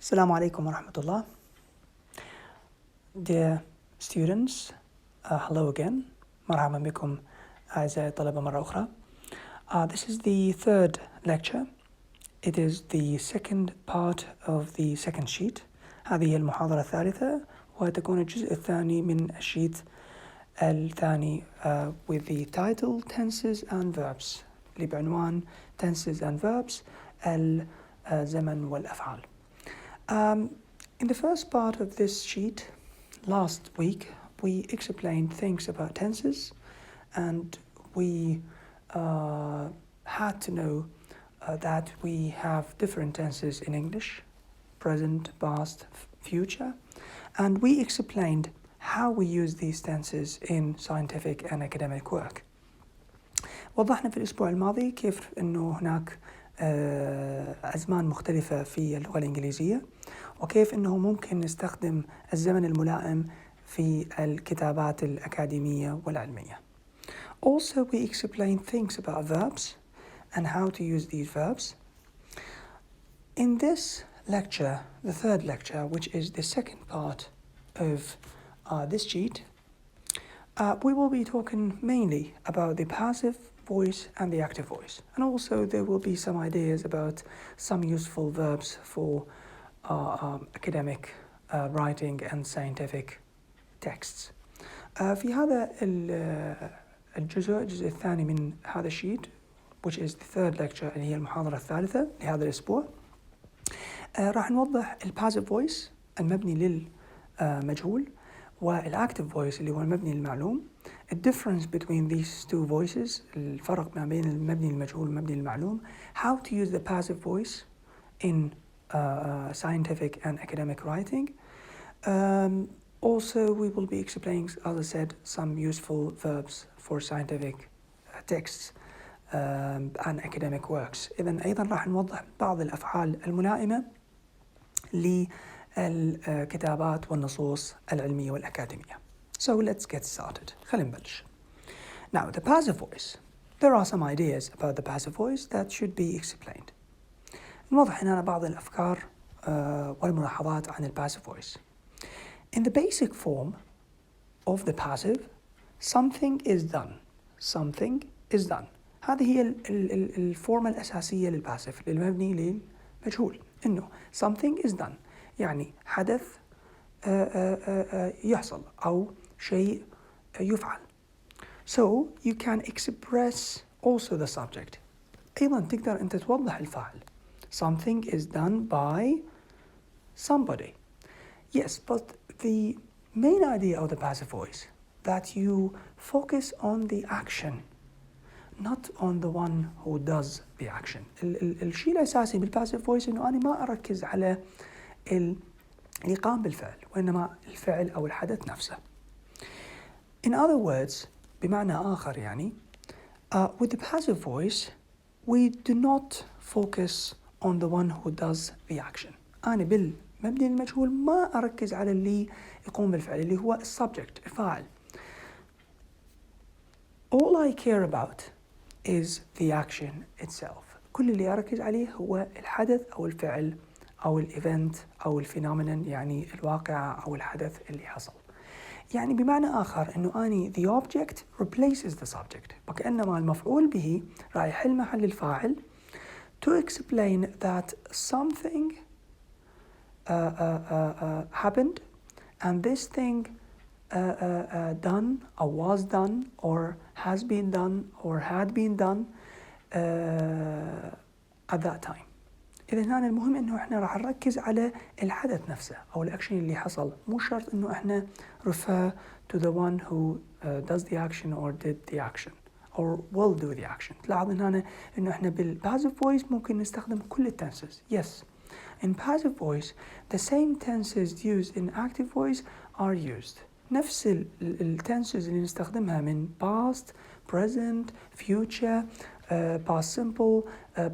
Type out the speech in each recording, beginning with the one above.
Assalamu alaikum wa rahmatullah. Dear students, hello again. مرحبا بكم أعزائي الطلبة مرة أخرى. This is the third lecture. It is the second part of the second sheet. هذه المحاضرة الثالثة وتكون الجزء الثاني من الشيت الثاني with the title Tenses and Verbs اللي بعنوان Tenses and Verbs الزمن والأفعال. In the first part of this sheet, last week, we explained things about tenses and we had to know that we have different tenses in English, present, past, future, and we explained how we use these tenses in scientific and academic work. وضحنا في الأسبوع الماضي كيف أنه هناك أزمان مختلفة في اللغة الإنجليزية وكيف أنه ممكن نستخدم الزمن الملائم في الكتابات الأكاديمية والعلمية. Also, we explain things about verbs and how to use these verbs. In this lecture, the third lecture, which is the second part of this sheet, we will be talking mainly about the passive voice and the active voice. And also there will be some ideas about some useful verbs for academic writing and scientific texts. في هذا الجزء الثاني من هذا الشيت which is the third lecture اللي هي المحاضرة الثالثة لهذا الأسبوع راح نوضح passive voice المبني للمجهول والactive voice اللي هو المبني للمعلوم. The difference between these two voices, الفرق ما بين المبني للمجهول والمبني للمعلوم. How to use the passive voice in scientific and academic writing. Also, we will be explaining, as I said, some useful verbs for scientific texts and academic works. إذن أيضا راح نوضح بعض الأفعال الملائمة للكتابات والنصوص العلمية والأكاديمية. So let's get started. خلينا نبلش. Now, the passive voice. There are some ideas about the passive voice that should be explained. نوضح هنا بعض الأفكار والملاحظات عن passive voice. In the basic form of the passive, something is done. Something is done. هذه هي الفورمة الأساسية للباسيف المبني للمجهول. إنه something is done. يعني حدث يحصل أو شيء يفعل. So you can express also the subject. أيضا تقدر أنت توضح الفاعل. Something is done by somebody. Yes, but the main idea of the passive voice that you focus on the action, not on the one who does the action. الشيء الأساسي بالpassive voice إنه أنا ما أركز على اللي قام بالفعل وإنما الفعل أو الحدث نفسه. In other words, بمعنى آخر يعني, with the passive voice, we do not focus on the one who does the action. أنا بالمبني المجهول ما أركز على اللي يقوم بالفعل اللي هو subject الفاعل. All I care about is the action itself. كل اللي أركز عليه هو الحدث أو الفعل أو الإيفنت أو الفينومينون يعني الواقعة أو الحدث اللي حصل. يعني بمعنى آخر إنه أني the object replaces the subject. وكأنما المفعول به راح يحل محل الفاعل to explain that something happened and this thing done or was done or has been done or had been done at that time. إذا هنا المهم إنه إحنا راح نركز على الحدث نفسه أو الأكشن اللي حصل. مو شرط إنه إحنا refer to the one who does the action or did the action or will do the action. تلاحظ هنا إنه إحنا passive voice ممكن نستخدم كل tenses. Yes, in passive voice the same tenses used in active voice are used. نفس tenses اللي نستخدمها من past, present, future, past simple,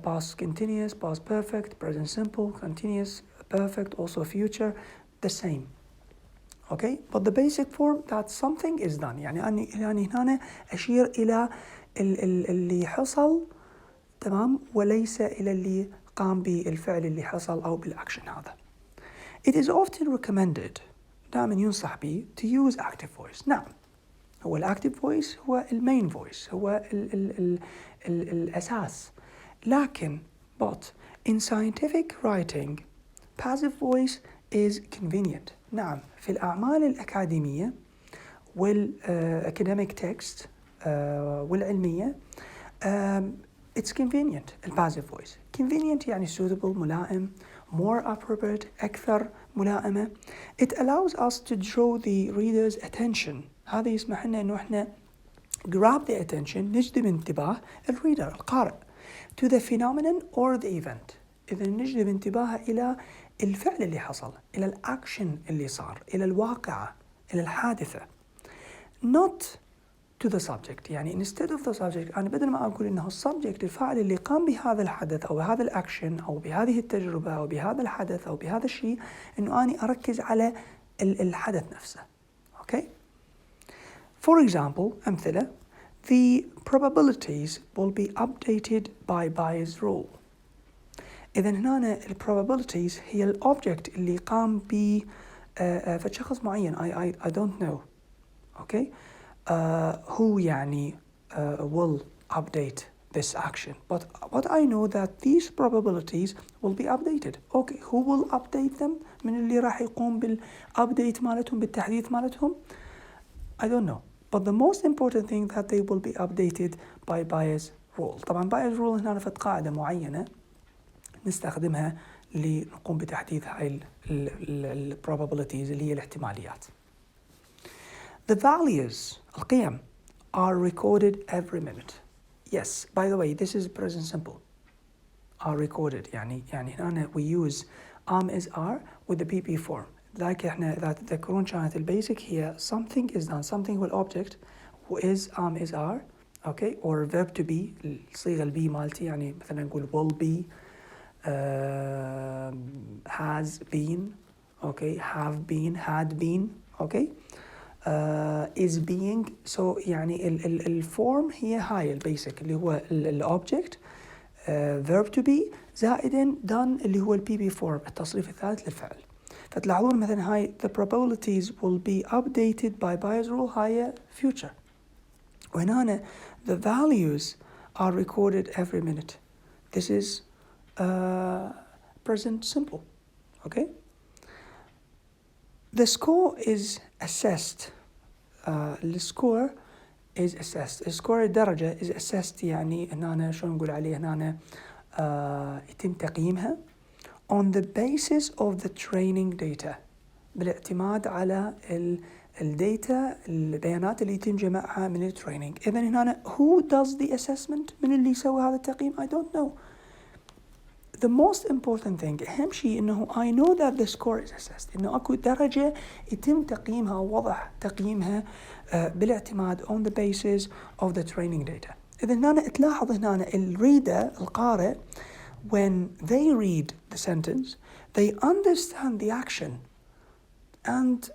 past continuous, past perfect, present simple, continuous, perfect, also future, the same. Okay, but the basic form that something is done. يعني هنا أشير إلى اللي حصل تمام وليس إلى اللي قام بالفعل اللي حصل أو بالأكشن هذا. It is often recommended دائما ينصح به to use active voice. نعم، هو الactive voice هو main voice، هو الأساس. لكن but in scientific writing passive voice is convenient. نعم، في الأعمال الأكاديمية والacademic text والعلمية it's convenient passive voice. Convenient يعني suitable، ملائم، more appropriate، أكثر ملائمة. It allows us to draw the reader's attention. هذا يسمح لنا إنه إحنا grab the attention، نجذب انتباه الريدر القارئ to the phenomenon or the event. إذا نجذب انتباهه إلى الفعل اللي حصل، إلى الأكشن اللي صار، إلى الواقعة، إلى الحادثة. Not to the subject. يعني instead of the subject أنا بدل ما أقول إنه السبجكت الفاعل اللي قام بهذا الحدث أو بهذا الأكشن أو بهذه التجربة أو بهذا الحدث أو بهذا الشيء، إنه أنا أركز على الحدث نفسه. Okay. For example, أمثلة: the probabilities will be updated by Bayes' rule. إذا هنا probabilities هي الأوبجكت اللي قام ب فشخص معين. I don't know. Okay. Who يعني will update this action, but I know that these probabilities will be updated. Okay, who will update them؟ من اللي راح يقوم بالupdate مالتهم، بالتحديث مالتهم؟ I don't know, but the most important thing that they will be updated by Bayes' rule. طبعا Bayes' rule هنا نفت قاعدة معينة نستخدمها لنقوم بتحديث هاي ال probabilities اللي هي الاحتماليات. The values القيم are recorded every minute. Yes, by the way, this is present simple. Are recorded يعني هنا we use is are with the PP form. like احنا إذا تذكرون كانت البيسك هي something is done. something هو الأوبجكت is is are. okay, or verb to be الصيغة البي مالتي، يعني مثلا نقول will be, has been, okay, have been, had been, okay, is being. so يعني الفورم هي هاي البيسك اللي هو الأوبجكت verb to be زائدا done اللي هو البي بي form التصريف الثالث للفعل. فتلاحظون مثلا هاي the probabilities will be updated by Bayes' rule هاي future. وهنا the values are recorded every minute. This is present simple. Okay. The score is assessed. The score is assessed. السكور الدرجة is assessed يعني هنا شو نقول عليه هنا يتم تقييمها on the basis of the training data بالاعتماد على الداتا البيانات اللي يتم جمعها من التريننج. إذا هنا who does the assessment؟ من اللي يسوي هذا التقييم؟ I don't know. The most important thing أهم شيء إنه I know that the score is assessed، إنه أكو درجة يتم تقييمها ووضع تقييمها بالاعتماد on the basis of the training data. إذا هنا تلاحظ هنا الريدر القارئ when they read the sentence they understand the action and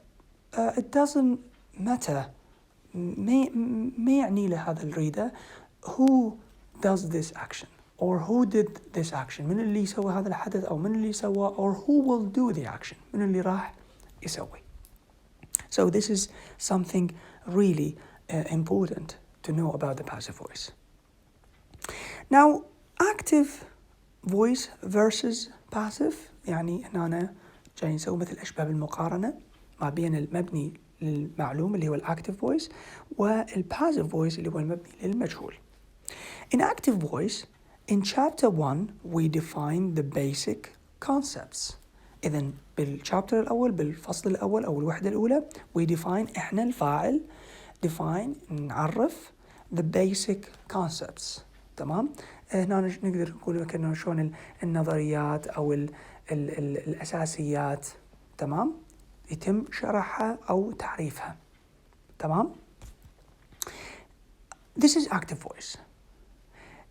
it doesn't matter ما يعني لهذا الريدر who does this action or who did this action، من اللي يسوي هذا الحدث أو من اللي سوى or who will do the action، من اللي راح يسوي. So this is something really important to know about the passive voice. Now active voice versus passive، يعني هنا جاي نسوي مثل أشبه بالمقارنة ما بين المبني للمعلوم اللي هو الactive voice والpassive voice اللي هو المبني للمجهول. In active voice, in chapter 1 we define the basic concepts. إذن بالشابتر الأول بالفصل الأول أو الوحدة الأولى we define إحنا الفاعل define نعرف the basic concepts. تمام؟ هنا نقدر نقول كأنه شلون النظريات أو الأساسيات. تمام؟ يتم شرحها أو تعريفها. تمام؟ This is active voice.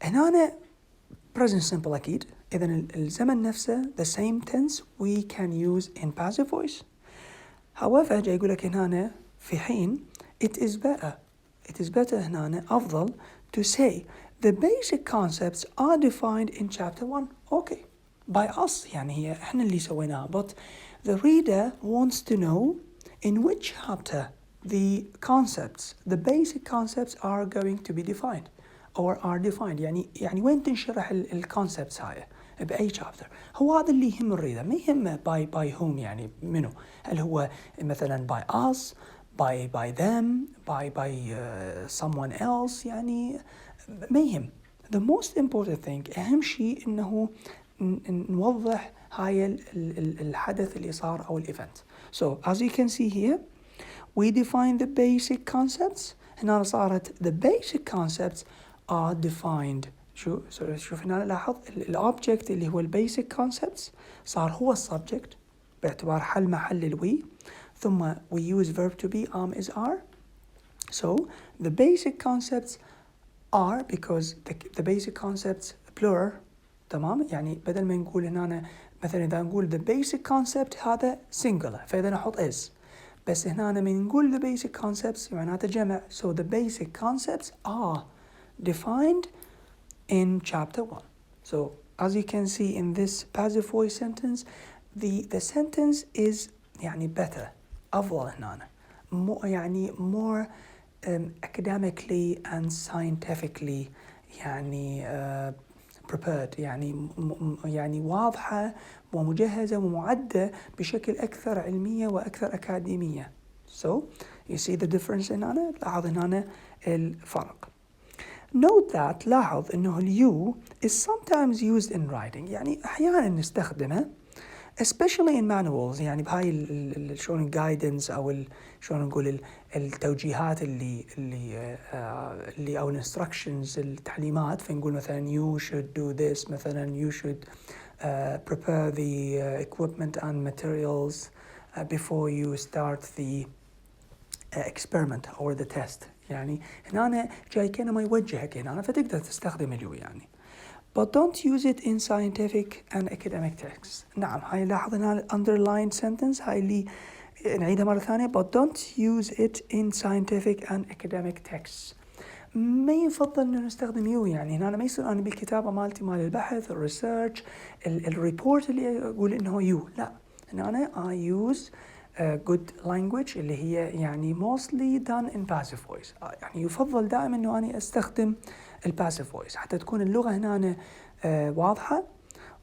هنا present simple أكيد. إذن الزمن نفسه the same tense we can use in passive voice. However جاي يقول لك هنا في حين it is better هنا أفضل to say the basic concepts are defined in chapter 1. Okay. by us يعني هي إحنا اللي سويناها. But the reader wants to know in which chapter the concepts, the basic concepts are going to be defined or are defined. يعني وين تنشرح الكونسبتس هاي بأي chapter. هو هذا اللي يهم الريدر، ما يهم by whom يعني منو، هل هو مثلا by us, by them, by someone else، يعني ما يهم. The most important thing أهم شيء إنه نوضح هاي الحدث اللي صار أو الإيفنت. So as you can see here we define the basic concepts. هنا صارت the basic concepts are defined. شوف هنا لاحظ الأوبجكت اللي هو البيسك concepts صار هو السبجكت باعتبار حل محل الوي، ثم we use verb to be is are. So the basic concepts are because the basic concepts plural. تمام، يعني بدل ما نقول هنا مثلا إذا نقول the basic concept هذا singular فإذا نحط is، بس هنا من نقول the basic concepts معناته جمع. So the basic concepts are defined in chapter 1. So as you can see in this passive voice sentence, the sentence is يعني better، أفضل هنا يعني more academically and scientifically يعني prepared، يعني واضحة ومجهزة ومعدة بشكل أكثر علمية وأكثر أكاديمية. So you see the difference هنا، لاحظ هنا الفرق. Note that لاحظ إنه you is sometimes used in writing، يعني أحيانا نستخدمه especially in manuals، يعني بهاي شلون guidance أو شلون نقول التوجيهات اللي أو instructions التعليمات، فنقول مثلا you should do this، مثلا you should prepare the equipment and materials before you start the experiment or the test. يعني هنا جاي كأنما يوجهك هنا فتقدر تستخدم اليو يعني. But don't use it in scientific and academic texts. نعم، هاي لاحظ هنا underlined sentence، هاي اللي نعيدها مرة ثانية. But don't use it in scientific and academic texts. ما يفضل إنه نستخدم يو، يعني هنا ما يصير أنا بالكتابة مالتي مال البحث الريسيرش الريبورت اللي أقول إنه يو، لا، هنا أنا I use good language اللي هي يعني mostly done in passive voice. يعني يفضل دائما إنه أنا أستخدم الباسيف فويس حتى تكون اللغة هنا واضحة،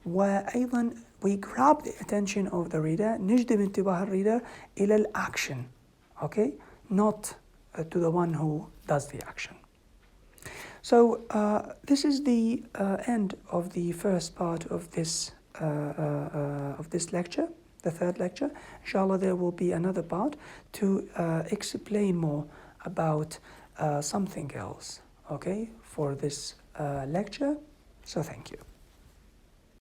وأيضا we grab the attention of the reader، نجذب انتباه الريدر إلى الأكشن، okay, not to the one who does the action. So this is the end of the first part of this lecture, the third lecture. Inshallah there will be another part to explain more about something else, okay, for this lecture. So thank you.